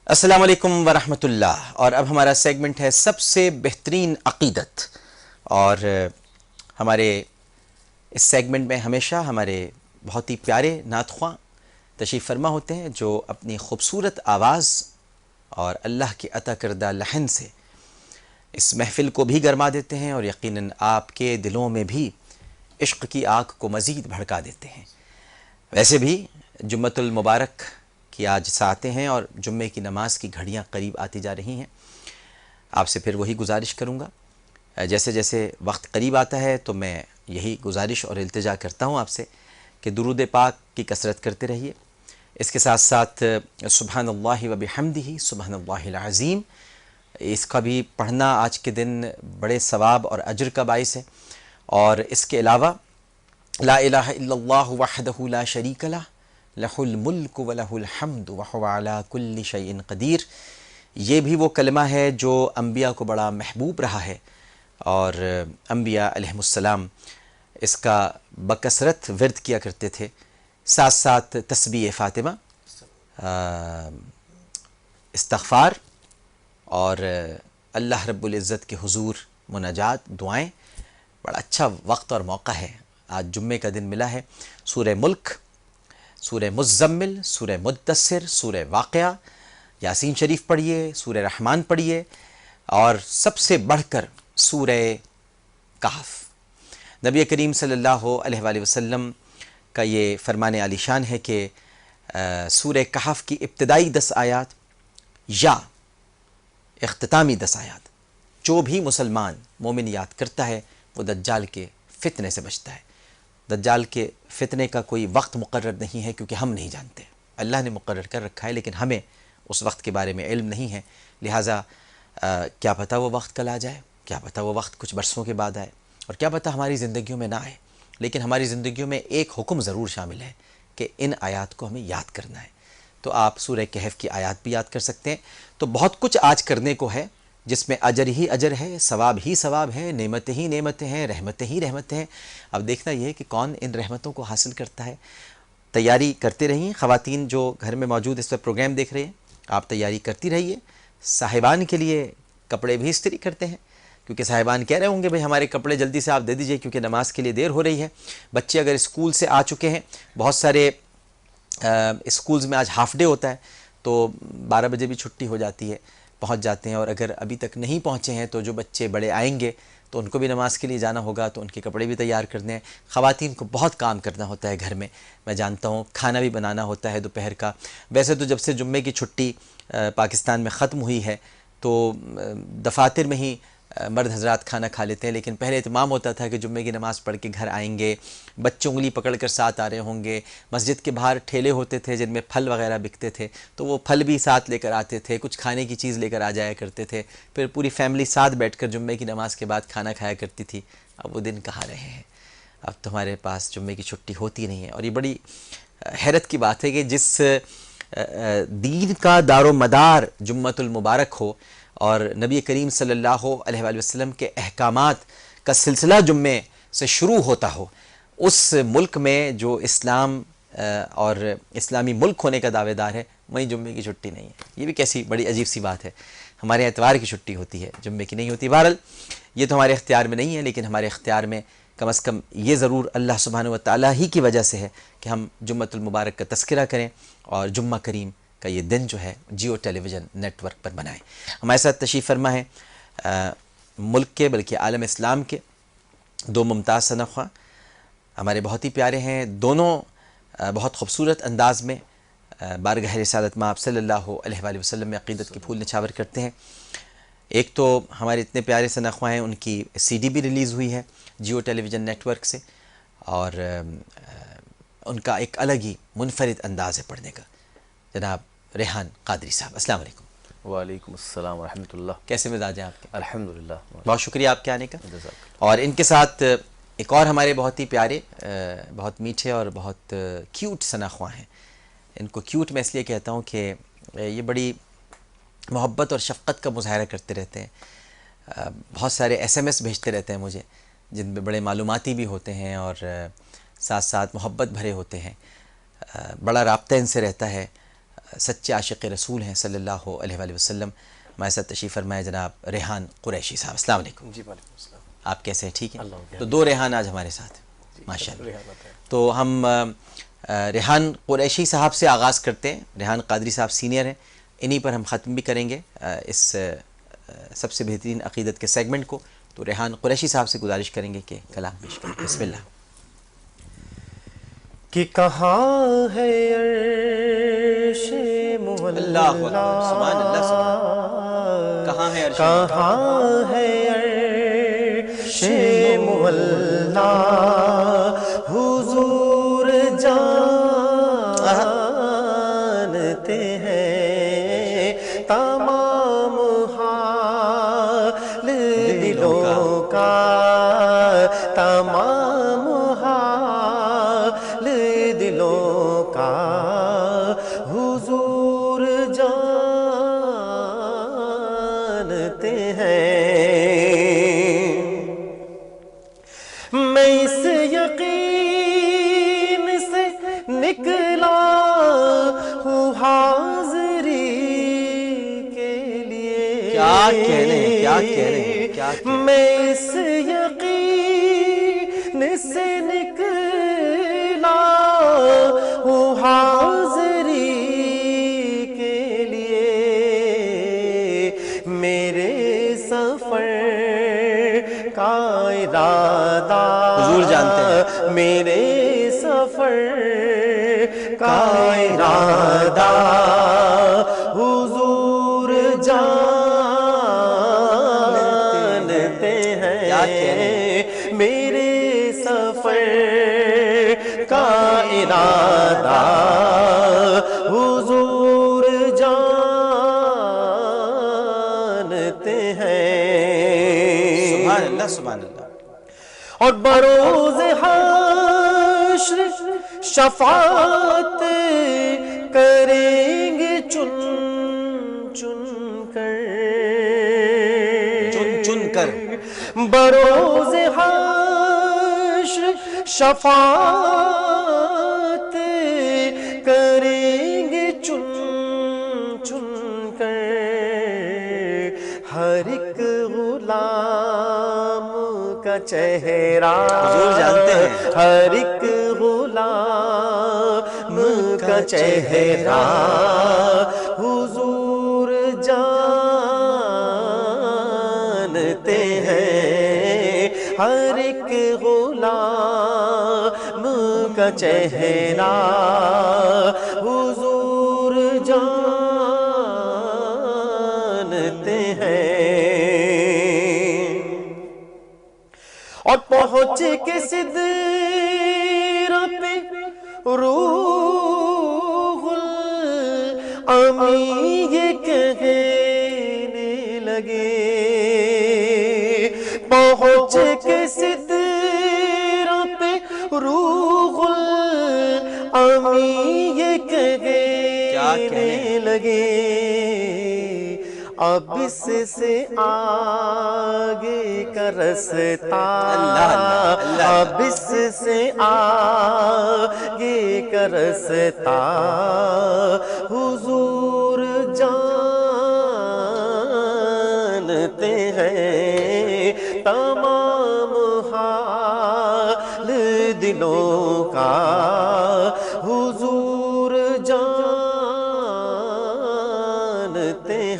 السلام علیکم ورحمۃ اللہ۔ اور اب ہمارا سیگمنٹ ہے سب سے بہترین عقیدت، اور ہمارے اس سیگمنٹ میں ہمیشہ ہمارے بہت ہی پیارے نعت خواں تشریف فرما ہوتے ہیں جو اپنی خوبصورت آواز اور اللہ کی عطا کردہ لحن سے اس محفل کو بھی گرما دیتے ہیں، اور یقیناً آپ کے دلوں میں بھی عشق کی آگ کو مزید بھڑکا دیتے ہیں۔ ویسے بھی جمعۃ المبارک کی آج ساعتیں ہیں اور جمعے کی نماز کی گھڑیاں قریب آتی جا رہی ہیں۔ آپ سے پھر وہی گزارش کروں گا، جیسے جیسے وقت قریب آتا ہے تو میں یہی گزارش اور التجا کرتا ہوں آپ سے کہ درود پاک کی کثرت کرتے رہیے۔ اس کے ساتھ ساتھ سبحان اللہ و بحمدہ سبحان اللہ العظیم، اس کا بھی پڑھنا آج کے دن بڑے ثواب اور اجر کا باعث ہے۔ اور اس کے علاوہ لا الہ الا اللہ وحدہ لا شریک لہ لہ الملک و لہ الحمد وہو علی کل شیء قدیر، یہ بھی وہ کلمہ ہے جو انبیاء کو بڑا محبوب رہا ہے، اور انبیاء علیہم السلام اس کا بکثرت ورد کیا کرتے تھے۔ ساتھ ساتھ تسبیح فاطمہ، استغفار، اور اللہ رب العزت کے حضور مناجات، دعائیں۔ بڑا اچھا وقت اور موقع ہے، آج جمعے کا دن ملا ہے۔ سورہ ملک، سورہ مزمل، سورہ مدثر، سورہ واقعہ، یاسین شریف پڑھیے، سورہ رحمان پڑھیے، اور سب سے بڑھ کر سورہ کہف۔ نبی کریم صلی اللہ علیہ وآلہ وسلم کا یہ فرمان عالی شان ہے کہ سورہ کہف کی ابتدائی 10 آیات یا اختتامی 10 آیات جو بھی مسلمان مومن یاد کرتا ہے وہ دجال کے فتنے سے بچتا ہے۔ دجال کے فتنے کا کوئی وقت مقرر نہیں ہے، کیونکہ ہم نہیں جانتے، اللہ نے مقرر کر رکھا ہے، لیکن ہمیں اس وقت کے بارے میں علم نہیں ہے، لہٰذا کیا پتہ وہ وقت کل آ جائے، کیا پتہ وہ وقت کچھ برسوں کے بعد آئے، اور کیا پتہ ہماری زندگیوں میں نہ آئے، لیکن ہماری زندگیوں میں ایک حکم ضرور شامل ہے کہ ان آیات کو ہمیں یاد کرنا ہے۔ تو آپ سورہ کہف کی آیات بھی یاد کر سکتے ہیں۔ تو بہت کچھ آج کرنے کو ہے جس میں اجر ہی اجر ہے، ثواب ہی ثواب ہے، نعمتیں ہی نعمتیں ہیں، رحمتیں ہی رحمتیں ہیں۔ اب دیکھنا یہ ہے کہ کون ان رحمتوں کو حاصل کرتا ہے۔ تیاری کرتے رہیے، خواتین جو گھر میں موجود اس وقت پروگرام دیکھ رہے ہیں، آپ تیاری کرتی رہیے۔ صاحبان کے لیے کپڑے بھی استری کرتے ہیں، کیونکہ صاحبان کہہ رہے ہوں گے بھئی ہمارے کپڑے جلدی سے آپ دے دیجئے کیونکہ نماز کے لیے دیر ہو رہی ہے۔ بچے اگر اسکول سے آ چکے ہیں، بہت سارے اسکولز میں آج ہاف ڈے ہوتا ہے تو 12 بجے بھی چھٹی ہو جاتی ہے، پہنچ جاتے ہیں، اور اگر ابھی تک نہیں پہنچے ہیں تو جو بچے بڑے آئیں گے تو ان کو بھی نماز کے لیے جانا ہوگا، تو ان کے کپڑے بھی تیار کرنے ہیں۔ خواتین کو بہت کام کرنا ہوتا ہے گھر میں جانتا ہوں، کھانا بھی بنانا ہوتا ہے دوپہر کا۔ ویسے تو جب سے جمعے کی چھٹی پاکستان میں ختم ہوئی ہے تو دفاتر میں ہی مرد حضرات کھانا کھا لیتے ہیں، لیکن پہلے اہتمام ہوتا تھا کہ جمعے کی نماز پڑھ کے گھر آئیں گے، بچے انگلی پکڑ کر ساتھ آ رہے ہوں گے، مسجد کے باہر ٹھیلے ہوتے تھے جن میں پھل وغیرہ بکتے تھے، تو وہ پھل بھی ساتھ لے کر آتے تھے، کچھ کھانے کی چیز لے کر آ جایا کرتے تھے، پھر پوری فیملی ساتھ بیٹھ کر جمعے کی نماز کے بعد کھانا کھایا کرتی تھی۔ اب وہ دن کہاں رہے ہیں، اب تمہارے پاس جمعے کی چھٹی ہوتی نہیں ہے۔ اور یہ بڑی حیرت کی بات ہے کہ جس دین کا دار و مدار جمعۃ المبارک ہو اور نبی کریم صلی اللہ علیہ وآلہ وسلم کے احکامات کا سلسلہ جمعے سے شروع ہوتا ہو، اس ملک میں جو اسلام اور اسلامی ملک ہونے کا دعوے دار ہے وہیں جمعے کی چھٹی نہیں ہے۔ یہ بھی کیسی بڑی عجیب سی بات ہے، ہمارے اتوار کی چھٹی ہوتی ہے، جمعے کی نہیں ہوتی۔ بہرحال یہ تو ہمارے اختیار میں نہیں ہے، لیکن ہمارے اختیار میں کم از کم یہ ضرور اللہ سبحانہ و تعالیٰ ہی کی وجہ سے ہے کہ ہم جمعۃ المبارک کا تذکرہ کریں اور جمعہ کریم کا یہ دن جو ہے جیو ٹیلی ویژن نیٹ ورک پر بنائیں۔ ہمارے ساتھ تشریف فرما ہے ملک کے بلکہ عالم اسلام کے 2 ممتاز ثنا خواں، ہمارے بہت ہی پیارے ہیں، دونوں بہت خوبصورت انداز میں بارگاہ رسالت مآب صلی اللہ علیہ وآلہ وسلم میں عقیدت کے پھول نچھاور کرتے ہیں۔ ایک تو ہمارے اتنے پیارے ثنا خواں ہیں، ان کی CD بھی ریلیز ہوئی ہے جیو ٹیلی ویژن نیٹ ورک سے، اور ان کا ایک الگ ہی منفرد انداز ہے پڑھنے کا۔ جناب ریحان قادری صاحب، السلام علیکم۔ وعلیکم السلام ورحمۃ اللہ۔ کیسے مزاج ہیں آپ کے؟ الحمدللہ، بہت شکریہ آپ کے آنے کا۔ اور ان کے ساتھ ایک اور ہمارے بہت ہی پیارے، بہت میٹھے اور بہت کیوٹ ثنا خواں ہیں۔ ان کو کیوٹ میں اس لیے کہتا ہوں کہ یہ بڑی محبت اور شفقت کا مظاہرہ کرتے رہتے ہیں، بہت سارے SMS بھیجتے رہتے ہیں مجھے جن میں بڑے معلوماتی بھی ہوتے ہیں اور ساتھ ساتھ محبت بھرے ہوتے ہیں، بڑا رابطہ ان سے رہتا ہے۔ سچے عاشق رسول ہیں صلی اللہ علیہ وآلہ وسلم. ہمارے ساتھ تشریف فرمائے جناب ریحان قریشی صاحب. السلام علیکم. جی وعلیکم السلام. آپ کیسے ہیں؟ ٹھیک ہیں؟ اللہ تو 2 ریحان آج ہمارے ساتھ ماشاء اللہ. تو ہم ریحان قریشی صاحب سے آغاز کرتے ہیں. ریحان قادری صاحب سینئر ہیں, انہی پر ہم ختم بھی کریں گے اس سب سے بہترین عقیدت کے سیگمنٹ کو. تو ریحان قریشی صاحب سے گزارش کریں گے کہ کلام پیش کریں. بسم اللہ. کہ کہاں ہے عرش مولا, اللہ اکبر, سبحان اللہ, سبحان. کہاں ہے عرش مولا؟ کہاں ہے عرش مولا, حضور جانتے ہیں تمام حال دلوں کا, تمام حال دلوں کا حضور جانتے ہیں. میں اس یقین سے نکلا ہوں حاضری کے لیے. کیا کہنے, کیا کہنے, کیا کہنے. میں اس یقین سے نکلا ہوں حاضری کے لیے. میرے سفر کا ارادہ حضور جانتے ہیں. میرے سفر کا ارادہ حضور جانتے ہیں. میرے سفر کا ارادہ حضور جانتے ہیں. سبحان اللہ, سبحان اللہ. اور بروز حشر شفاعت کریں گے چن چن کر, چن چن کر. بروز حشر شفاعت کریں گے چن چن کر. ہر ایک غلام کا چہرہ حضور جانتے ہیں. ہر ایک غلام کا چہرہ حضور جانتے ہیں. ہر ایک غلام کا چہرہ حضور جانتے ہیں. اور پہنچ کے سدرہ پہ روح الامین یہ کہنے لگے. پہنچ کے سدرہ پہ روح الامین یہ کہنے لگے. اب اس سے آگے کا رستہ, اب اس سے آگے کا رستہ حضور جانتے ہیں. تمام حال دلوں کا حضور جانتے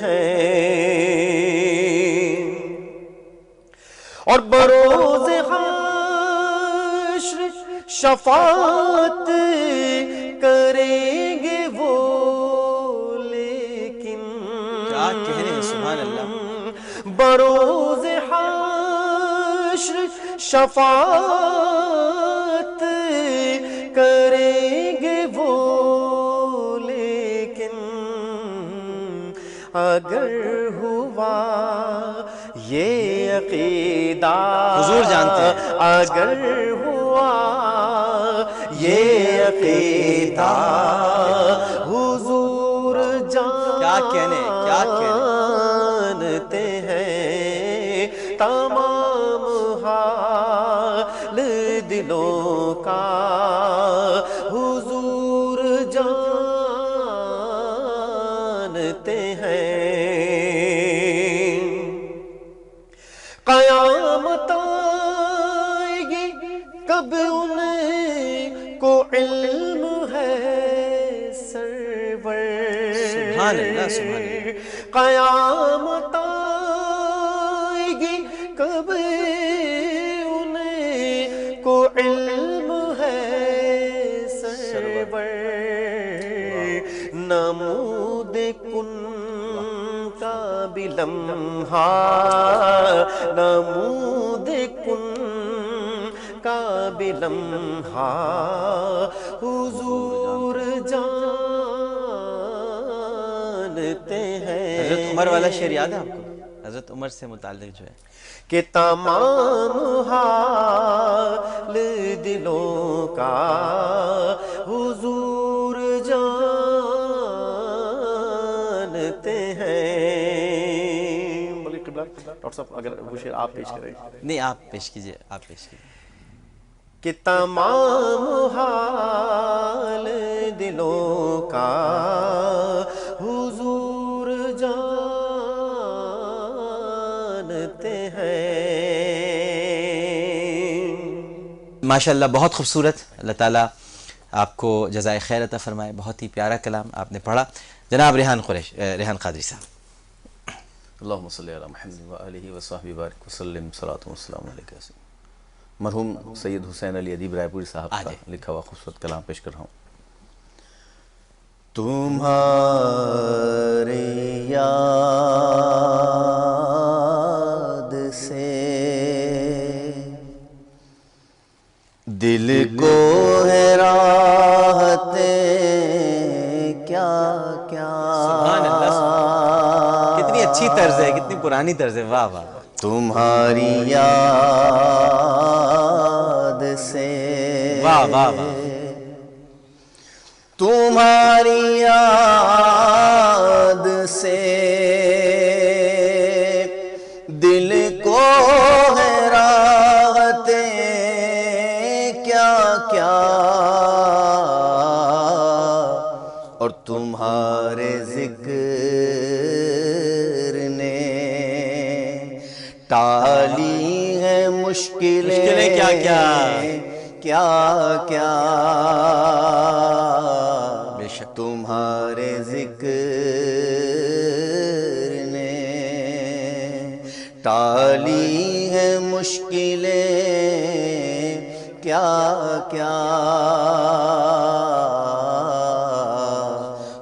ہیں. اور بروز حشر شفاعت کریں گے وہ, لیکن کیا کہنے, سبحان اللہ. بروز حشر شفاعت کریں گے وہ, لیکن اگر ہوا یہ عقیدہ حضور جانتے ہیں. اگر ہوا یہ عقیدہ حضور کیا کہنے, کیا کہنے. جانتے ہیں. تمام حال دلوں کا حضور جانتے قیامت آئے گی کب ان کو علم ہے سرور. سبحان اللہ سبحان اللہ. قیامت آئے گی کب ان کو علم ہے سرور. نمود کن کا بھی لمحہ، نمود کن کا بھی لمحہ حضور جانتے ہیں. حضرت عمر والا شعر یاد ہے آپ کو؟ حضرت عمر سے متعلق جو ہے کہ تمام حال دلوں کا حضور جانتے ہیں. ڈاکٹر صاحب اگر وہ شعر آپ پیش کریں. نہیں آپ پیش کیجئے، آپ پیش کیجئے. کہ تمام حال دلوں کا حضور جانتے ہیں. ماشاءاللہ بہت خوبصورت. اللہ تعالیٰ آپ کو جزائے خیر عطا فرمائے. بہت ہی پیارا کلام آپ نے پڑھا. جناب ریحان قادری صاحب. اللہم صلی علی محمد و آلہ و صحبہ بارک وسلم. صلاۃ و سلام علیکہ. مرحوم سید حسین علی ادیب رائے پوری صاحب کا لکھا ہوا خوبصورت کلام پیش کر رہا ہوں. تمہاری یاد سے دل کو ہے راحتیں کیا کیا. سبحان اللہ کتنی اچھی طرز ہے، کتنی پرانی طرز ہے. واہ واہ. تمہاری یاد سے واہ واہ واہ. تمہاری یاد سے دل کو ہے راحتیں کیا کیا. اور تمہارے ذکر نے ٹالی ہے مشکلیں کیا کیا کیا کیا. بے شک. تمہارے ذکر نے ٹالی ہے مشکلیں کیا کیا.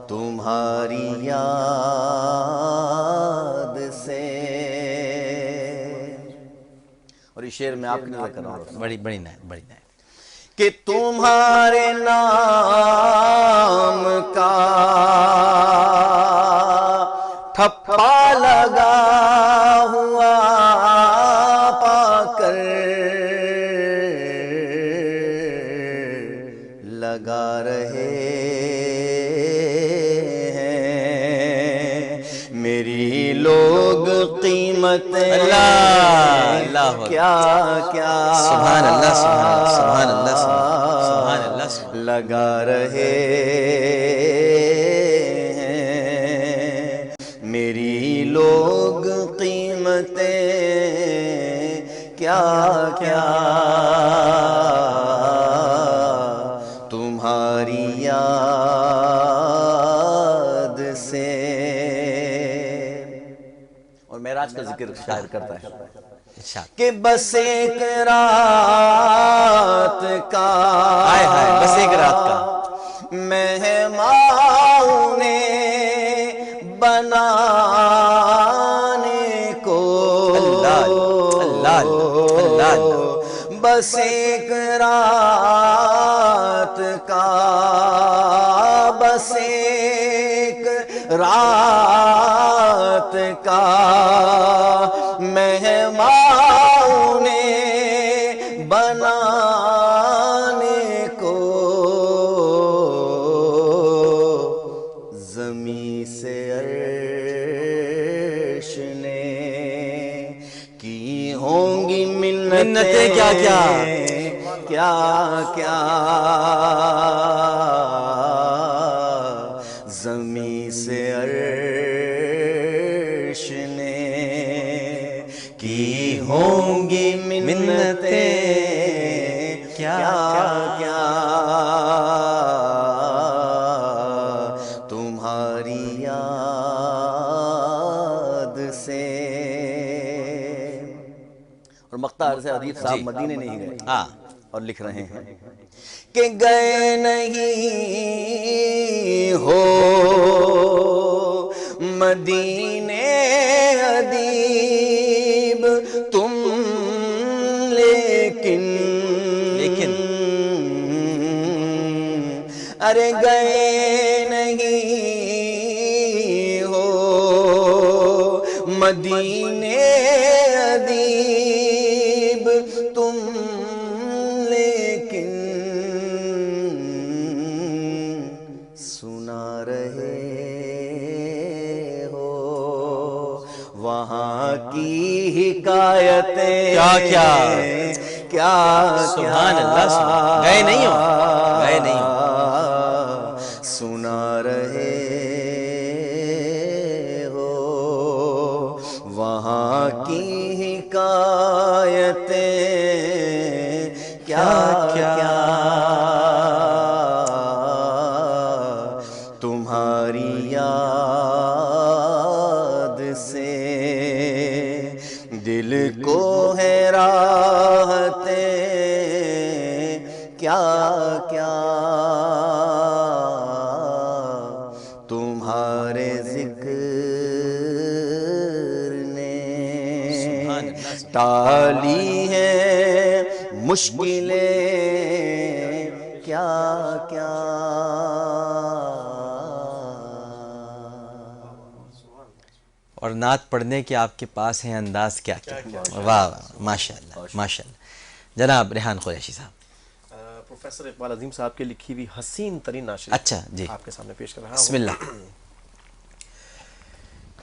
تمہاری یاد سے. اور یہ شعر میں آپ کی نظر کر رہا ہوں. بڑی بڑی نائت بڑی نائت. کہ تمہارے نام کا ٹھپا لگا ہوا پا کر لگا رہے ہیں میری لوگ قیمت کیا کیا. سبحان اللہ سبحان اللہ سبحان اللہ لگا رہے ہیں میری لوگ قیمتیں کیا کیا. تمہاری یاد سے. اور معراج کا ذکر شاعر کرتا ہے کہ بس ایک رات کا بس ایک رات کا مہمان نے بنانے کو. اللہ اللہ. بس ایک رات کا بس ایک رات کا مہمان بنانے کو زمین سے عرش نے کی ہوں گی منتیں کیا کیا کیا کیا. زمین سے عرش نے کی ہوں گی منتیں کیا کیا تمہاری یاد سے. اور مقطع عرض حدیث صاحب مدینے نہیں گئے اور لکھ رہے ہیں کہ گئے نہیں ہو مدینے ادیب تم لیکن ارے گئے نہیں ہو مدینے ادیب تم لیکن سنا رہے ہو وہاں کی حکایتیں. کیا سبحان اللہ. گئے نہیں ہو سنا رہے ہو وہاں کی حکایتیں کیا کیا تمہاری یاد سے دل کو ہے راحتیں کیا کیا تمہارے ذکر نے ٹالی ہیں مشکلیں کیا کیا. اور نعت پڑھنے کے آپ کے پاس ہیں انداز کیا کیا. واہ واہ ماشاء اللہ ماشاء اللہ. جناب ریحان قریشی صاحب. پروفیسر اقبال عظیم صاحب کی لکھی ہوئی حسین ترین ناشری اچھا جی آپ کے سامنے پیش کر رہا ہوں. بسم اللہ.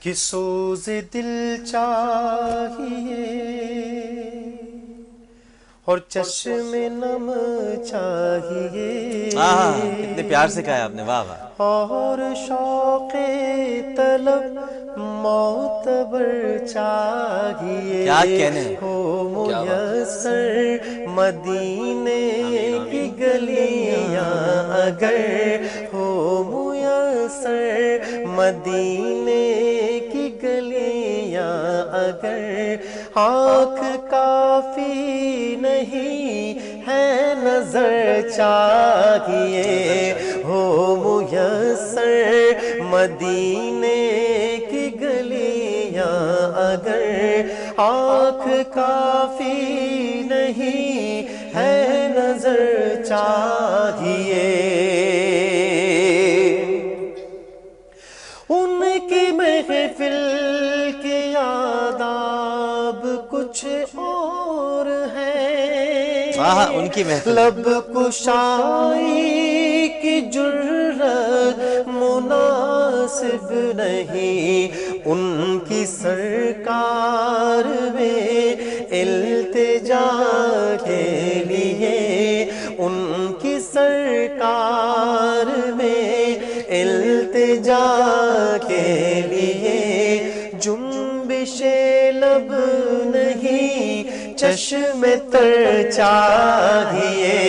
کہ سوز دل چاہیے اور چشم نم چاہیے. کتنے پیار سے کہا ہے آپ نے. واہ واہ. اور شوق طلب معتبر چاہیے. کیا کہنے ہو میسر مدینے کی گلیاں اگر ہو میسر مدینے کی گلیاں اگر آنکھ کافی نہیں ہے نظر چاہیے. ہو میسر مدینے کی گلیاں اگر آنکھ کافی نہیں ہے نظر چاہیے. ان کی محفل کے آداب کچھ اور ہیں. ان کی محفل. لب کشائی کی جرت مناسب نہیں ان کی سرکار میں التجا کے لیے. ان کی سرکار میں التجا کے لیے جنبش لب نہیں چشم تر چاہیے.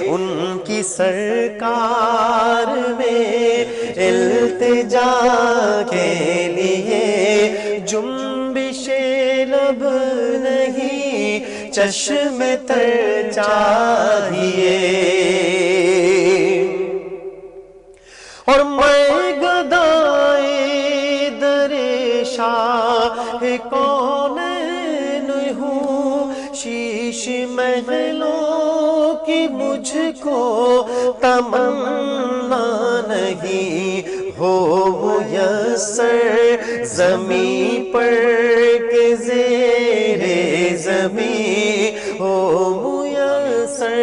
ان کی سرکار میں التجا کے لیے جنبش لب نہیں چشم تر چاہیے. اور میں گدائے در شاہ کونین ہوں شیش محلوں کی مجھ کو تمنا نہیں. ہو میسر زمین پر کے زیر زمین. ہو میسر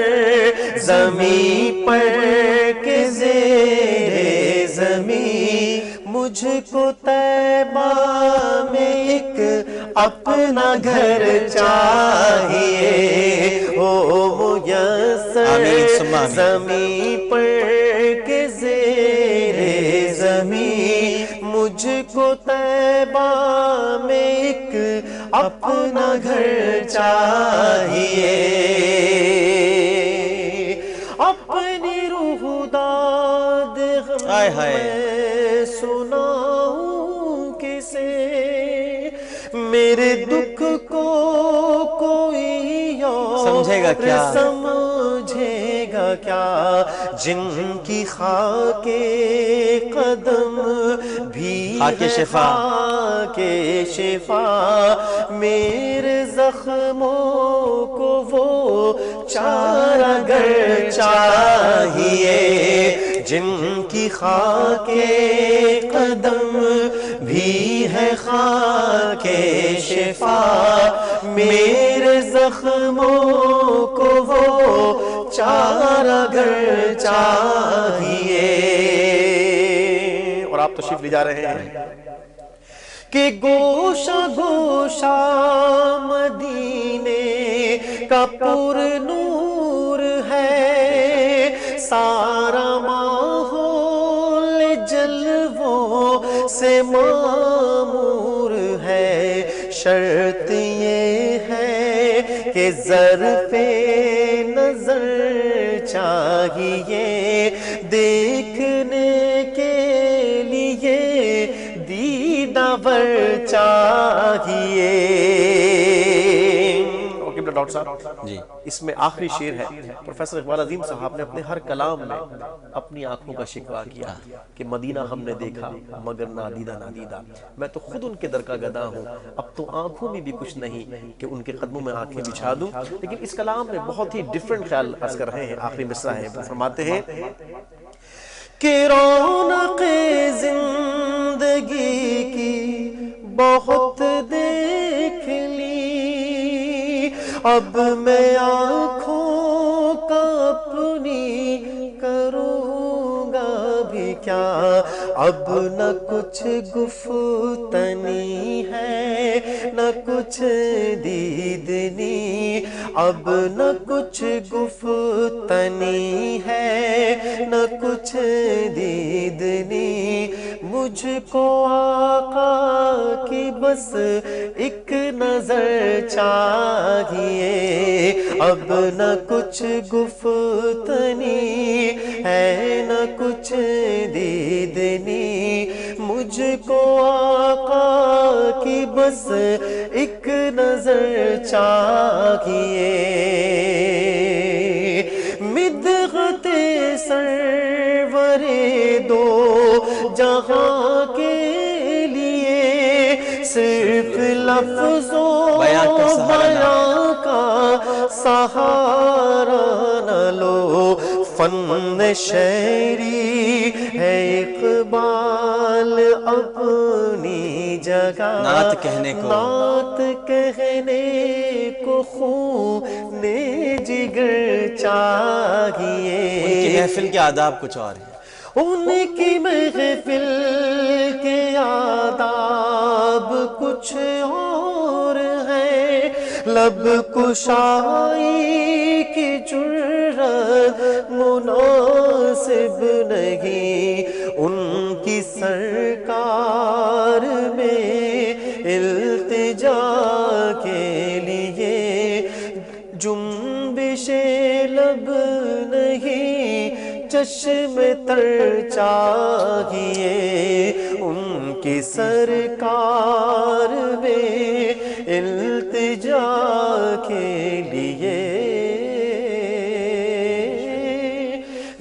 زمین پر کے زیر زمین مجھ کو طیبہ میں ایک اپنا گھر چاہیے. ہو میسر زمین پر کے زیر زمین مجھ کو طیبہ میں ایک اپنا گھر چاہیے، اپنی روح داد غم میں سناؤں کسے، میرے دکھ کو کوئی اور سمجھے گا کیا، سمجھے گا کیا، جن کی خاک قدم بھی خاک شفا، خاک شفا، میرے زخموں کو وہ چارہ گر چاہیے، جن کی خاک قدم بھی ہے خاک شفا، میرے زخموں کو وہ چارہ گر چاہیے۔ اور آپ تشریف لے جا رہے ہیں کہ گوشہ گوشہ مدینے کا پر نور ہے، سارا ماحول جلووں سے معمور ہے، شرط یہ ہے کہ ظرف نظر چاہیے، دیکھنے کے لیے دیدہ چاہیے۔ اوکے ڈاکٹر صاحب جی اس میں آخری شعر ہے، پروفیسر اقبال عظیم صاحب نے اپنے ہر کلام میں اپنی آنکھوں کا شکوہ کیا کہ مدینہ ہم نے دیکھا مگر نادیدہ نادیدہ، میں تو خود ان کے در کا گدا ہوں، اب تو آنکھوں میں بھی کچھ نہیں کہ ان کے قدموں میں آنکھیں بچھا دوں۔ لیکن اس کلام میں بہت ہی ڈیفرنٹ خیال عرض کر رہے ہیں، آخری مصرع ہے، فرماتے ہیں کہ رونق زندگی کی بہت دیکھ لی، اب میں آنکھوں کا اپنی کروں گا بھی کیا، اب نہ کچھ گفتنی ہے نہ کچھ دیدنی، اب نہ کچھ گفتنی ہے نہ کچھ دیدنی، مجھ کو آقا کی بس ایک نظر چاہیے، اب نہ کچھ گفتنی ہے نہ کچھ دیدنی، مجھ کو آقا کی بس ایک نظر چاہیے، مدحت سرور دو جہاں کے لیے صرف لفظوں بیان کا سہارا نہ لو، فن شعری ہے اقبال اپنی جگہ، نعت کہنے کو، نعت کہنے کو خون جگر چاہیے، ان کی محفل کے آداب کچھ اور ہیں، ان کی محفل کے آداب کچھ اور ہیں، لب کشائی کی جرأت مناسب نہیں، ان کی سرکار میں التجا کے لیے جنبش لب نہیں چشم تر چاہیے، ان کی سرکار میں التجا کے لیے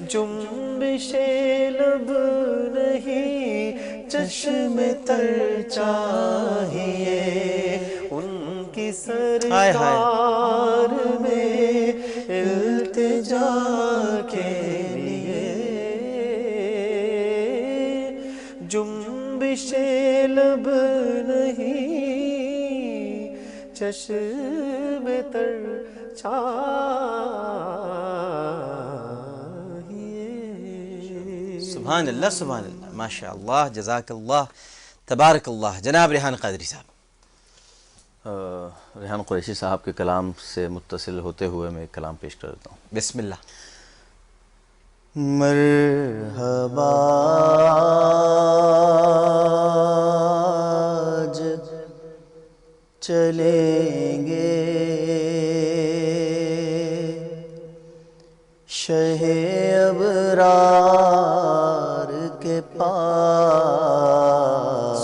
جنبش لب نہیں چشم تر چاہیے، ان کی سرکار میں التجا کے لیے جنبش لب نہیں چشم تر چاہیے۔ سبحان اللہ سبحان اللہ، ماشاء اللہ، جزاک اللہ، تبارک اللہ۔ جناب ریحان قادری صاحب، ریحان قریشی صاحب کے کلام سے متصل ہوتے ہوئے میں ایک کلام پیش کر دیتا ہوں۔ بسم اللہ۔ مرحبا آج چلیں گے شہ ابرار کے پاس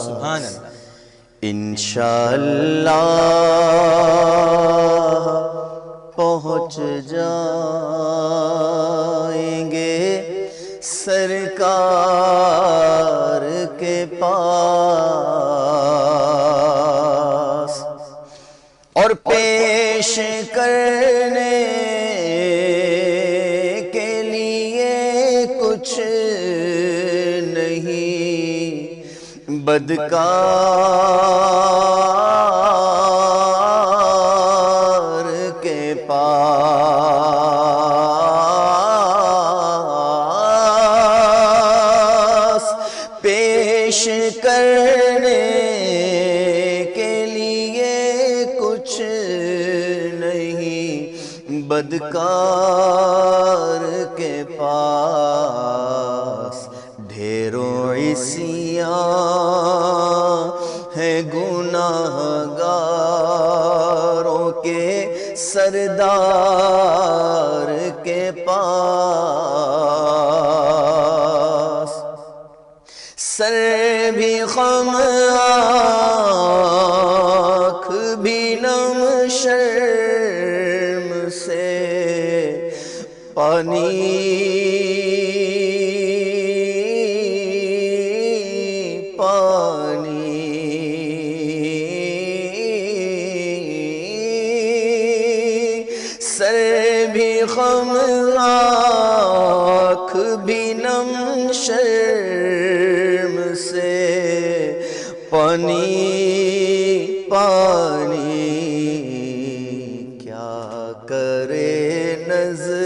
سبحان اللہ. انشاءاللہ پہنچ جائیں گے سرکار کے پاس اور پیش کرنے کے لیے کچھ نہیں بدکار کے پاس پیش کرنے کے لیے کچھ نہیں بدکار کے پاس ڈھیروں عصیاں ہیں گناہگاروں کے سردار کے پاس سر بھی خم آنکھ بھی نم شرم سے پانی سر بھی خم آنکھ بھی نم شرم سے پانی پانی کیا کرے نظر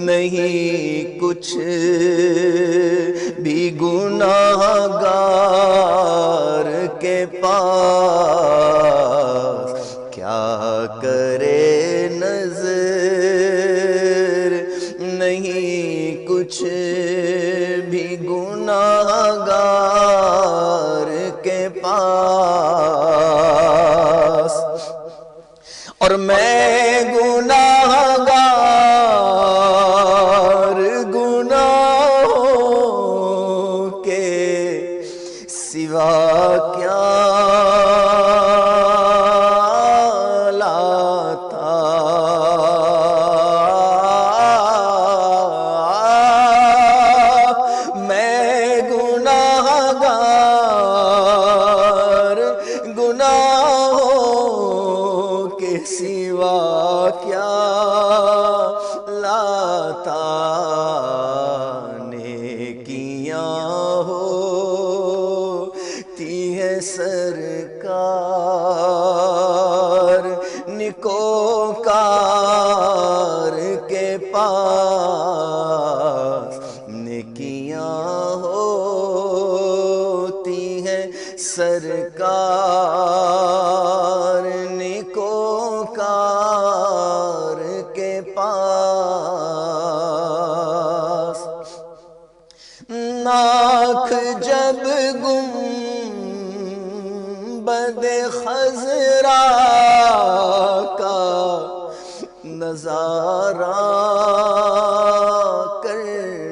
نہیں کچھ بھی گناہگار کے پاس کیا کرے نظر نہیں کچھ بھی گناہگار کے پاس اور میں گناہگار گناہوں کے سوا کیا سوا کیا لاتا نیکیاں ہوتی ہے سرکار نکوکار کے پاس نیکیاں ہوتی ہیں سرکار نکوکار کے پاس ناک جب گنبد خضرا کا نظارہ کر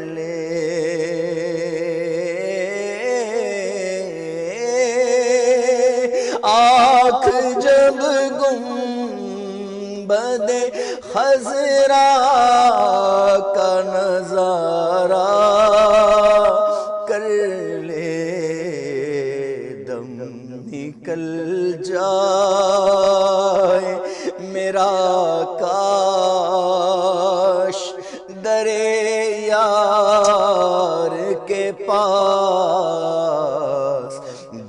لے آنکھ جب گنبد خضرا کا نظارہ کر لے دم نکل جائے میرا کاش درے یار کے پاس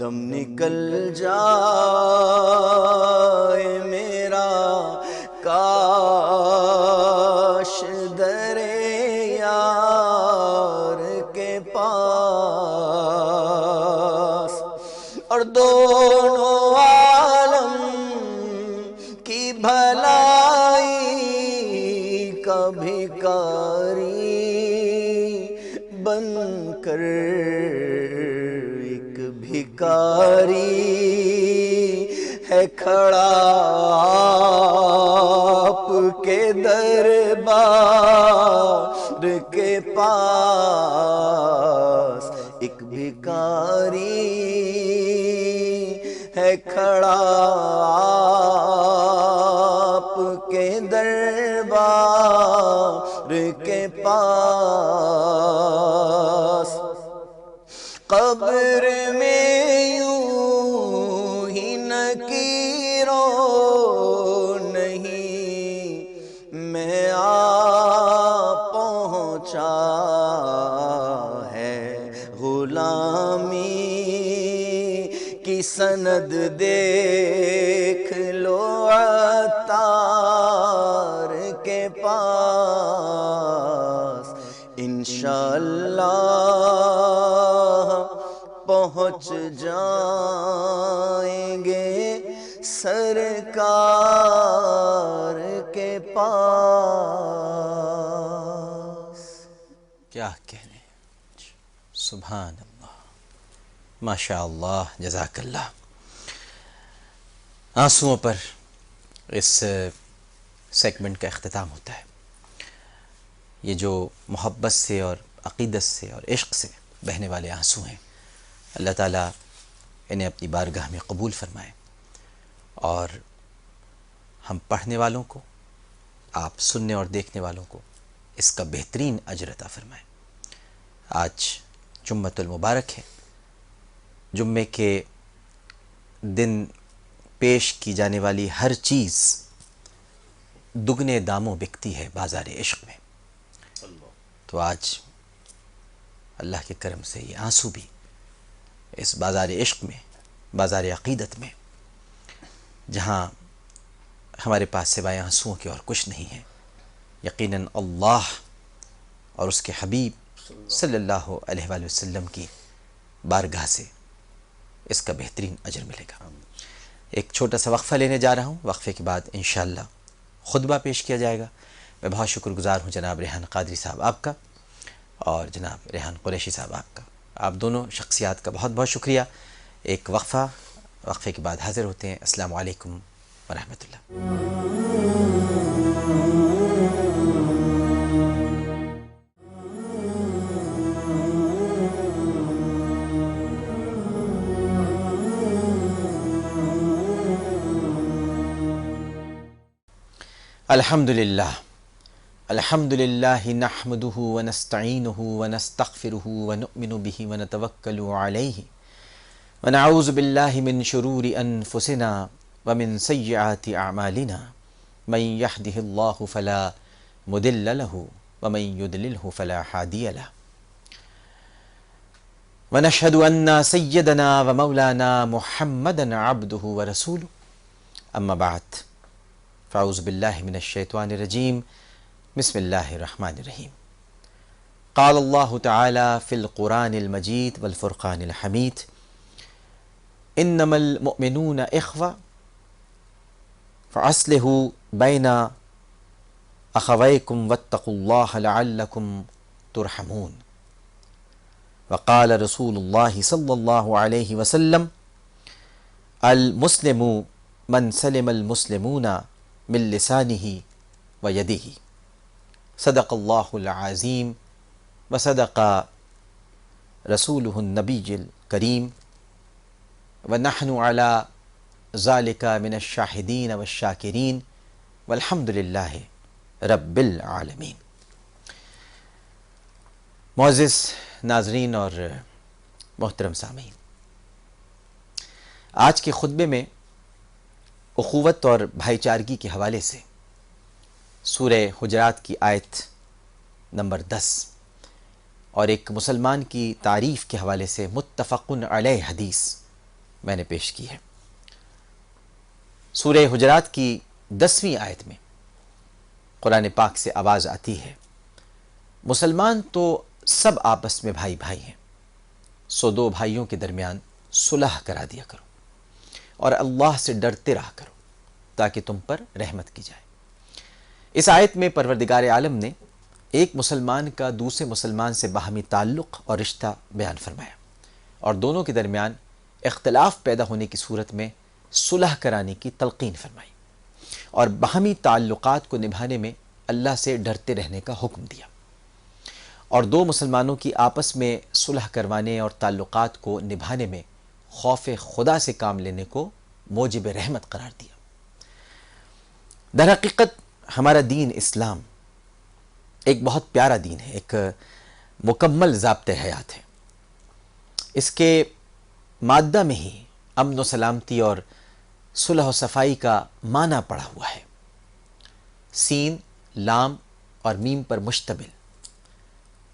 دم نکل جائے میرا کاش درے یار کے پاس اور دونوں عالم کی بھلائی کا بھکاری بن کر ایک بھکاری کھڑا آپ کے دربار کے پاس، ایک بھکاری ہے کھڑا آپ کے دربار کے پاس، قبر میں یوں ہی نکیروں نہیں میں آ پہنچا ہے، غلامی کی سند دیکھ لو عطار کے پاس، انشاءاللہ پہنچ جائیں گے سرکار کے پاس۔ کیا کہنے، سبحان اللہ، ماشاء اللہ، جزاک اللہ۔ آنسوؤں پر اس سیگمنٹ کا اختتام ہوتا ہے۔ یہ جو محبت سے اور عقیدت سے اور عشق سے بہنے والے آنسو ہیں، اللہ تعالیٰ انہیں اپنی بارگاہ میں قبول فرمائے، اور ہم پڑھنے والوں کو، آپ سننے اور دیکھنے والوں کو اس کا بہترین اجر عطا فرمائے۔ آج جمعۃ المبارک ہے، جمعے کے دن پیش کی جانے والی ہر چیز دگنے داموں بکتی ہے بازار عشق میں، تو آج اللہ کے کرم سے یہ آنسو بھی اس بازار عشق میں، بازار عقیدت میں، جہاں ہمارے پاس سوائے آنسوؤں کے اور کچھ نہیں ہے، یقیناً اللہ اور اس کے حبیب صلی اللہ علیہ وآلہ وسلم کی بارگاہ سے اس کا بہترین اجر ملے گا۔ ایک چھوٹا سا وقفہ لینے جا رہا ہوں، وقفے کے بعد انشاءاللہ خطبہ پیش کیا جائے گا۔ میں بہت شکر گزار ہوں جناب ریحان قادری صاحب آپ کا اور جناب ریحان قریشی صاحب آپ کا، آپ دونوں شخصیات کا بہت بہت شکریہ۔ ایک وقفہ، وقفے کے بعد حاضر ہوتے ہیں۔ السلام علیکم ورحمۃ اللہ۔ الحمد للہ نحمده ونستعینه ونستغفره ونؤمن به ونتوکل علیہ ونعوذ باللہ من شرور انفسنا ومن سیئات اعمالنا، من يهده اللہ فلا مضل له ومن يضلله فلا هادی له، ونشهد ان سیدنا ومولانا محمدا عبده ورسوله، اما بعد، فاعوذ باللہ من الشیطان الرجیم، بسم اللہ الرحمن الرحیم۔ قال اللہ تعالی فی القرآن المجید والفرقان الحمید، انما المؤمنون اخوہ فاصلحوا بین اخویکم واتقوا اللہ لعلکم ترحمون۔ وقال رسول اللہ صلی اللہ علیہ وسلم، المسلم من سلم المسلمون من لسانہ ویدہ۔ صدق اللہ العظیم وصدق رسولہ النبی الکریم، ونحن علی ذلک من الشاہدین والشاکرین، والحمد للہ رب العالمین۔ معزز ناظرین اور محترم سامعین، آج کے خطبے میں اخوت اور بھائی چارگی کے حوالے سے سورہ حجرات کی آیت نمبر 10 اور ایک مسلمان کی تعریف کے حوالے سے متفق علیہ حدیث میں نے پیش کی ہے۔ سورہ حجرات کی 10ویں آیت میں قرآن پاک سے آواز آتی ہے، مسلمان تو سب آپس میں بھائی بھائی ہیں، سو دو بھائیوں کے درمیان صلح کرا دیا کرو اور اللہ سے ڈرتے رہا کرو تاکہ تم پر رحمت کی جائے۔ اس آیت میں پروردگار عالم نے ایک مسلمان کا دوسرے مسلمان سے باہمی تعلق اور رشتہ بیان فرمایا، اور دونوں کے درمیان اختلاف پیدا ہونے کی صورت میں صلح کرانے کی تلقین فرمائی اور باہمی تعلقات کو نبھانے میں اللہ سے ڈرتے رہنے کا حکم دیا، اور دو مسلمانوں کی آپس میں صلح کروانے اور تعلقات کو نبھانے میں خوف خدا سے کام لینے کو موجب رحمت قرار دیا۔ در حقیقت ہمارا دین اسلام ایک بہت پیارا دین ہے، ایک مکمل ضابطۂ حیات ہے۔ اس کے مادہ میں ہی امن و سلامتی اور صلح و صفائی کا معنی پڑا ہوا ہے۔ سین، لام اور میم پر مشتمل،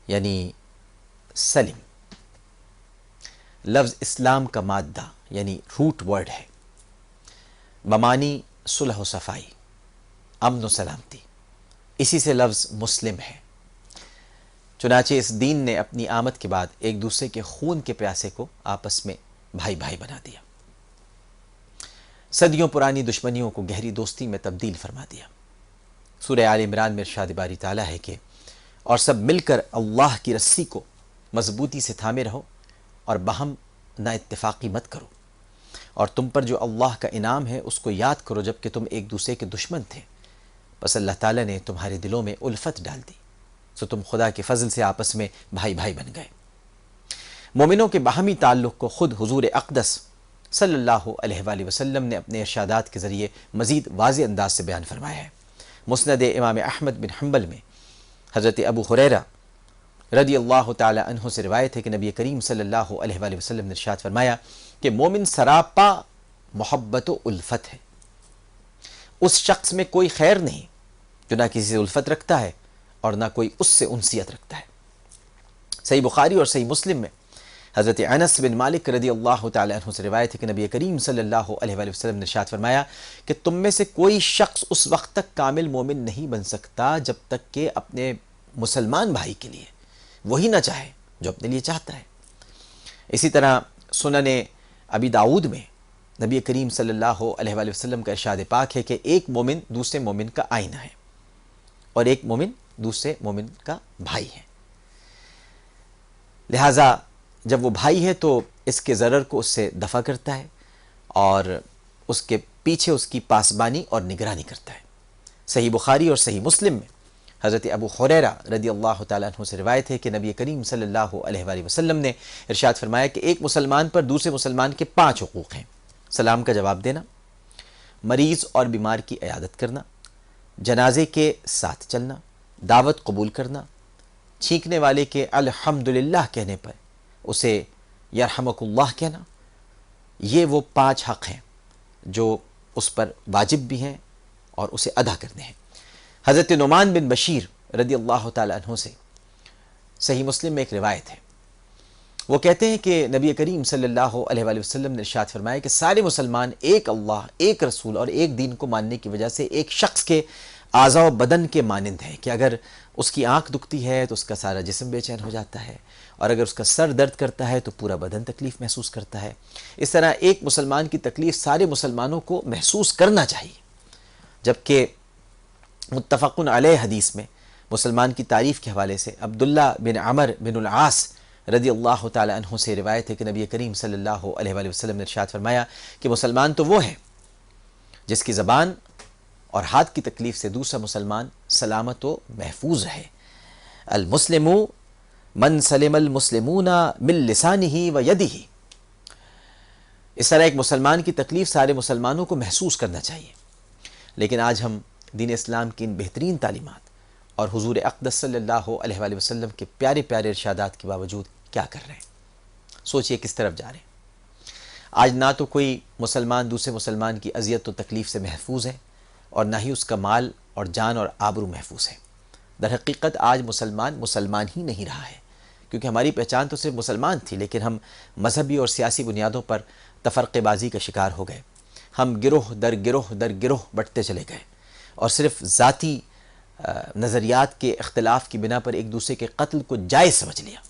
یعنی سلم لفظ اسلام کا مادہ یعنی روٹ ورڈ ہے، بمانی صلح و صفائی، امن و سلامتی، اسی سے لفظ مسلم ہے۔ چنانچہ اس دین نے اپنی آمد کے بعد ایک دوسرے کے خون کے پیاسے کو آپس میں بھائی بھائی بنا دیا، صدیوں پرانی دشمنیوں کو گہری دوستی میں تبدیل فرما دیا۔ سورہ آل عمران میں ارشاد باری تعالیٰ ہے کہ اور سب مل کر اللہ کی رسی کو مضبوطی سے تھامے رہو اور باہم نا اتفاقی مت کرو، اور تم پر جو اللہ کا انعام ہے اس کو یاد کرو جب کہ تم ایک دوسرے کے دشمن تھے، بس اللہ تعالیٰ نے تمہارے دلوں میں الفت ڈال دی، سو تم خدا کے فضل سے آپس میں بھائی بھائی بن گئے۔ مومنوں کے باہمی تعلق کو خود حضور اقدس صلی اللہ علیہ وآلہ وسلم نے اپنے ارشادات کے ذریعے مزید واضح انداز سے بیان فرمایا ہے۔ مسند امام احمد بن حنبل میں حضرت ابو ہریرہ رضی اللہ تعالی عنہ سے روایت ہے کہ نبی کریم صلی اللہ علیہ وآلہ وسلم نے ارشاد فرمایا کہ مومن سراپا محبت و الفت ہے، اس شخص میں کوئی خیر نہیں جو نہ کسی سے الفت رکھتا ہے اور نہ کوئی اس سے انسیت رکھتا ہے۔ صحیح بخاری اور صحیح مسلم میں حضرت انس بن مالک رضی اللہ تعالی عنہ سے روایت ہے کہ نبی کریم صلی اللہ علیہ وآلہ وسلم نے ارشاد فرمایا کہ تم میں سے کوئی شخص اس وقت تک کامل مومن نہیں بن سکتا جب تک کہ اپنے مسلمان بھائی کے لیے وہی نہ چاہے جو اپنے لیے چاہتا ہے۔ اسی طرح سنن ابی داؤد میں نبی کریم صلی اللہ علیہ وآلہ وسلم کا ارشاد پاک ہے کہ ایک مومن دوسرے مومن کا آئینہ ہے اور ایک مومن دوسرے مومن کا بھائی ہے، لہٰذا جب وہ بھائی ہے تو اس کے ضرر کو اس سے دفع کرتا ہے اور اس کے پیچھے اس کی پاسبانی اور نگرانی کرتا ہے۔ صحیح بخاری اور صحیح مسلم میں حضرت ابو ہریرہ رضی اللہ تعالیٰ عنہ سے روایت ہے کہ نبی کریم صلی اللہ علیہ وآلہ وسلم نے ارشاد فرمایا کہ ایک مسلمان پر دوسرے مسلمان کے 5 حقوق ہیں: سلام کا جواب دینا، مریض اور بیمار کی عیادت کرنا، جنازے کے ساتھ چلنا، دعوت قبول کرنا، چھینکنے والے کے الحمدللہ کہنے پر اسے یرحمک اللہ کہنا۔ یہ وہ 5 حق ہیں جو اس پر واجب بھی ہیں اور اسے ادا کرنے ہیں۔ حضرت نعمان بن بشیر رضی اللہ تعالی عنہ سے صحیح مسلم میں ایک روایت ہے، وہ کہتے ہیں کہ نبی کریم صلی اللہ علیہ وآلہ وسلم نے ارشاد فرمایا کہ سارے مسلمان ایک اللہ، ایک رسول اور ایک دین کو ماننے کی وجہ سے ایک شخص کے اعضاء و بدن کے مانند ہیں کہ اگر اس کی آنکھ دکھتی ہے تو اس کا سارا جسم بے چین ہو جاتا ہے، اور اگر اس کا سر درد کرتا ہے تو پورا بدن تکلیف محسوس کرتا ہے۔ اس طرح ایک مسلمان کی تکلیف سارے مسلمانوں کو محسوس کرنا چاہیے، جبکہ متفق علیہ حدیث میں مسلمان کی تعریف کے حوالے سے عبداللہ بن عمر بن العاص رضی اللہ تعالی عنہ سے روایت ہے کہ نبی کریم صلی اللہ علیہ وآلہ وسلم نے ارشاد فرمایا کہ مسلمان تو وہ ہے جس کی زبان اور ہاتھ کی تکلیف سے دوسرا مسلمان سلامت و محفوظ رہے۔ المسلم من سلم المسلمون من لسانہ و یدہ۔ اس طرح ایک مسلمان کی تکلیف سارے مسلمانوں کو محسوس کرنا چاہیے، لیکن آج ہم دین اسلام کی ان بہترین تعلیمات اور حضور اقدس صلی اللہ علیہ وآلہ وسلم کے پیارے پیارے ارشادات کے باوجود کیا کر رہے ہیں؟ سوچئے کس طرف جا رہے ہیں۔ آج نہ تو کوئی مسلمان دوسرے مسلمان کی اذیت و تکلیف سے محفوظ ہے اور نہ ہی اس کا مال اور جان اور آبرو محفوظ ہے۔ در حقیقت آج مسلمان ہی نہیں رہا ہے، کیونکہ ہماری پہچان تو صرف مسلمان تھی، لیکن ہم مذہبی اور سیاسی بنیادوں پر تفرقے بازی کا شکار ہو گئے۔ ہم گروہ در گروہ بٹتے چلے گئے اور صرف ذاتی نظریات کے اختلاف کی بنا پر ایک دوسرے کے قتل کو جائز سمجھ لیا۔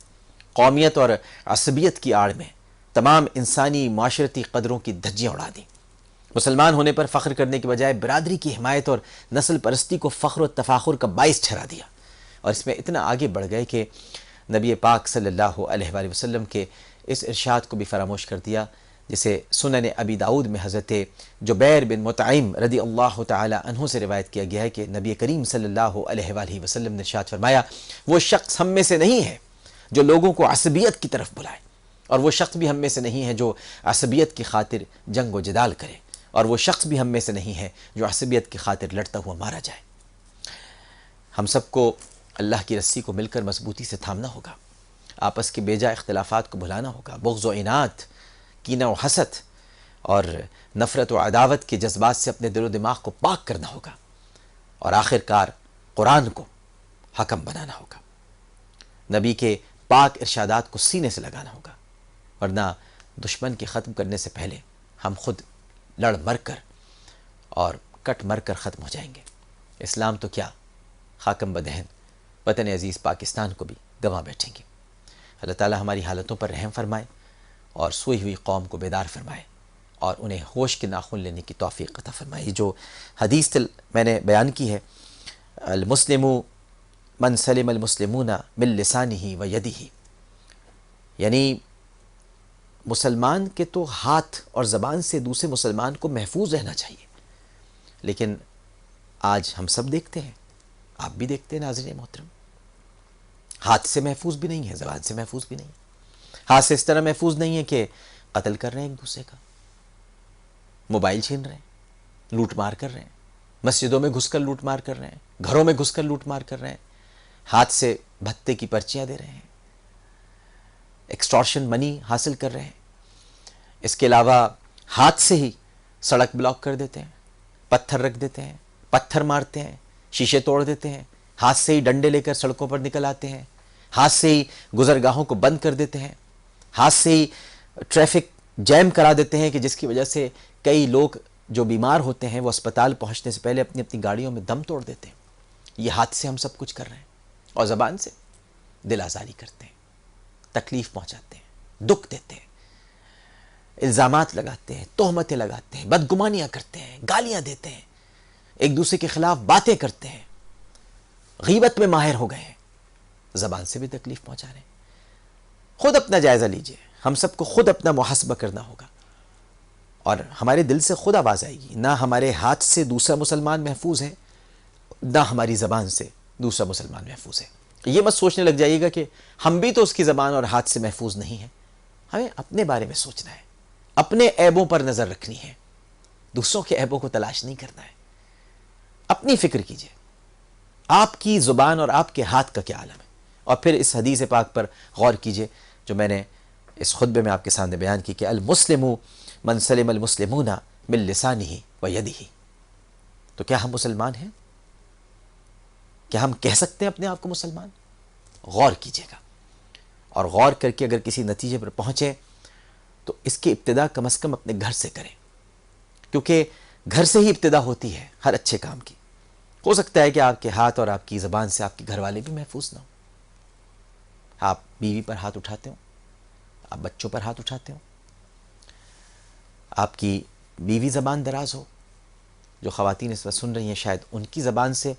قومیت اور عصبیت کی آڑ میں تمام انسانی معاشرتی قدروں کی دھجیاں اڑا دیں۔ مسلمان ہونے پر فخر کرنے کے بجائے برادری کی حمایت اور نسل پرستی کو فخر و تفاخر کا باعث ٹھہرا دیا، اور اس میں اتنا آگے بڑھ گئے کہ نبی پاک صلی اللہ علیہ وآلہ وسلم کے اس ارشاد کو بھی فراموش کر دیا جسے سنن ابی داؤد میں حضرت جبیر بن مطعم رضی اللہ تعالی عنہ سے روایت کیا گیا ہے کہ نبی کریم صلی اللہ علیہ وآلہ وسلم نے ارشاد فرمایا، وہ شخص ہم میں سے نہیں ہے جو لوگوں کو عصبیت کی طرف بلائے، اور وہ شخص بھی ہم میں سے نہیں ہے جو عصبیت کی خاطر جنگ و جدال کرے، اور وہ شخص بھی ہم میں سے نہیں ہے جو عصبیت کی خاطر لڑتا ہوا مارا جائے۔ ہم سب کو اللہ کی رسی کو مل کر مضبوطی سے تھامنا ہوگا، آپس کے بیجا اختلافات کو بھلانا ہوگا، بغض و عناد، کینہ و حسد اور نفرت و عداوت کے جذبات سے اپنے دل و دماغ کو پاک کرنا ہوگا، اور آخر کار قرآن کو حکم بنانا ہوگا، نبی کے پاک ارشادات کو سینے سے لگانا ہوگا، ورنہ دشمن کے ختم کرنے سے پہلے ہم خود لڑ مر کر اور کٹ مر کر ختم ہو جائیں گے۔ اسلام تو کیا، خاکم بدہن وطن عزیز پاکستان کو بھی گنوا بیٹھیں گے۔ اللہ تعالی ہماری حالتوں پر رحم فرمائے اور سوئی ہوئی قوم کو بیدار فرمائے اور انہیں ہوش کے ناخن لینے کی توفیق عطا فرمائے۔ یہ جو حدیث میں نے بیان کی ہے، المسلم من سلم المسلمون من لسانہ و یدہ، یعنی مسلمان کے تو ہاتھ اور زبان سے دوسرے مسلمان کو محفوظ رہنا چاہیے، لیکن آج ہم سب دیکھتے ہیں، آپ بھی دیکھتے ہیں ناظرین محترم، ہاتھ سے محفوظ بھی نہیں ہے، زبان سے محفوظ بھی نہیں ہے۔ ہاتھ سے اس طرح محفوظ نہیں ہے کہ قتل کر رہے ہیں ایک دوسرے کا، موبائل چھین رہے ہیں، لوٹ مار کر رہے ہیں، مسجدوں میں گھس کر لوٹ مار کر رہے ہیں، گھروں میں گھس کر لوٹ مار کر رہے ہیں، ہاتھ سے بھتے کی پرچیاں دے رہے ہیں، ایکسٹورشن منی حاصل کر رہے ہیں۔ اس کے علاوہ ہاتھ سے ہی سڑک بلاک کر دیتے ہیں، پتھر رکھ دیتے ہیں، پتھر مارتے ہیں، شیشے توڑ دیتے ہیں، ہاتھ سے ہی ڈنڈے لے کر سڑکوں پر نکل آتے ہیں، ہاتھ سے ہی گزرگاہوں کو بند کر دیتے ہیں، ہاتھ سے ہی ٹریفک جیم کرا دیتے ہیں کہ جس کی وجہ سے کئی لوگ جو بیمار ہوتے ہیں وہ اسپتال پہنچنے سے پہلے اپنی اپنی گاڑیوں میں دم توڑ دیتے ہیں۔ یہ ہاتھ سے ہم سب کچھ کر رہے ہیں، اور زبان سے دل آزاری کرتے ہیں، تکلیف پہنچاتے ہیں، دکھ دیتے ہیں، الزامات لگاتے ہیں، تہمتیں لگاتے ہیں، بدگمانیاں کرتے ہیں، گالیاں دیتے ہیں، ایک دوسرے کے خلاف باتیں کرتے ہیں، غیبت میں ماہر ہو گئے ہیں، زبان سے بھی تکلیف پہنچا رہے ہیں۔ خود اپنا جائزہ لیجئے، ہم سب کو خود اپنا محاسبہ کرنا ہوگا، اور ہمارے دل سے خود آواز آئے گی، نہ ہمارے ہاتھ سے دوسرا مسلمان محفوظ ہے، نہ ہماری زبان سے دوسرا مسلمان محفوظ ہے۔ یہ مت سوچنے لگ جائیے گا کہ ہم بھی تو اس کی زبان اور ہاتھ سے محفوظ نہیں ہیں۔ ہمیں اپنے بارے میں سوچنا ہے، اپنے عیبوں پر نظر رکھنی ہے، دوسروں کے عیبوں کو تلاش نہیں کرنا ہے۔ اپنی فکر کیجئے، آپ کی زبان اور آپ کے ہاتھ کا کیا عالم ہے، اور پھر اس حدیث پاک پر غور کیجئے جو میں نے اس خطبے میں آپ کے سامنے بیان کی کہ المسلم من سلم المسلمون من لسانہ و یدہ۔ تو کیا ہم مسلمان ہیں؟ کیا ہم کہہ سکتے ہیں اپنے آپ کو مسلمان؟ غور کیجئے گا، اور غور کر کے اگر کسی نتیجے پر پہنچے تو اس کی ابتدا کم از کم اپنے گھر سے کریں، کیونکہ گھر سے ہی ابتدا ہوتی ہے ہر اچھے کام کی۔ ہو سکتا ہے کہ آپ کے ہاتھ اور آپ کی زبان سے آپ کے گھر والے بھی محفوظ نہ ہوں، آپ بیوی پر ہاتھ اٹھاتے ہوں، آپ بچوں پر ہاتھ اٹھاتے ہوں، آپ کی بیوی زبان دراز ہو، جو خواتین اس وقت سن رہی ہیں شاید ان کی زبان سے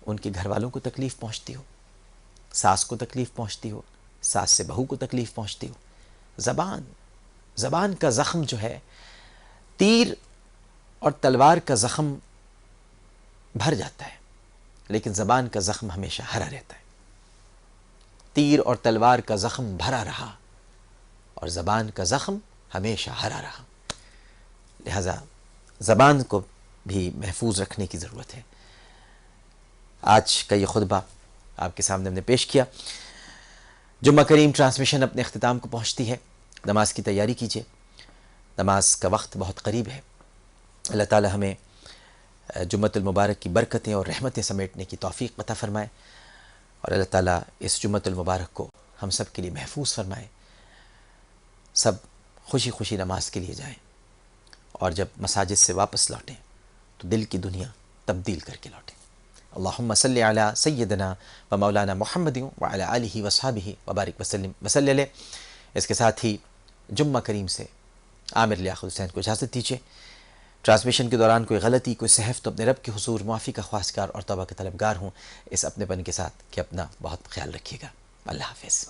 ان کے گھر والوں کو تکلیف پہنچتی ہو، ساس کو تکلیف پہنچتی ہو، ساس سے بہو کو تکلیف پہنچتی ہو۔ زبان کا زخم جو ہے، تیر اور تلوار کا زخم بھر جاتا ہے، لیکن زبان کا زخم ہمیشہ ہرا رہتا ہے۔ تیر اور تلوار کا زخم بھرا رہا اور زبان کا زخم ہمیشہ ہرا رہا، لہذا زبان کو بھی محفوظ رکھنے کی ضرورت ہے۔ آج کا یہ خطبہ آپ کے سامنے ہم نے پیش کیا۔ جمعہ کریم ٹرانسمیشن اپنے اختتام کو پہنچتی ہے، نماز کی تیاری کیجیے، نماز کا وقت بہت قریب ہے۔ اللہ تعالی ہمیں جمعۃ المبارک کی برکتیں اور رحمتیں سمیٹنے کی توفیق عطا فرمائے، اور اللہ تعالی اس جمعۃ المبارک کو ہم سب کے لیے محفوظ فرمائے۔ سب خوشی خوشی نماز کے لیے جائیں، اور جب مساجد سے واپس لوٹیں تو دل کی دنیا تبدیل کر کے لوٹیں۔ اللہم صلی علی سیدنا و مولانا محمد وعلی آلہ وصحبہ وبارک وسلم وصلی علیہ۔ اس کے ساتھ ہی جمعہ کریم سے عامر لیاقت حسین کو اجازت دیجیے۔ ٹرانسمیشن کے دوران کوئی غلطی، کوئی سہو تو اپنے رب کے حضور معافی کا خواستگار اور توبہ کے طلبگار ہوں اس اپنے پن کے ساتھ کہ اپنا بہت خیال رکھیے گا۔ اللہ حافظ۔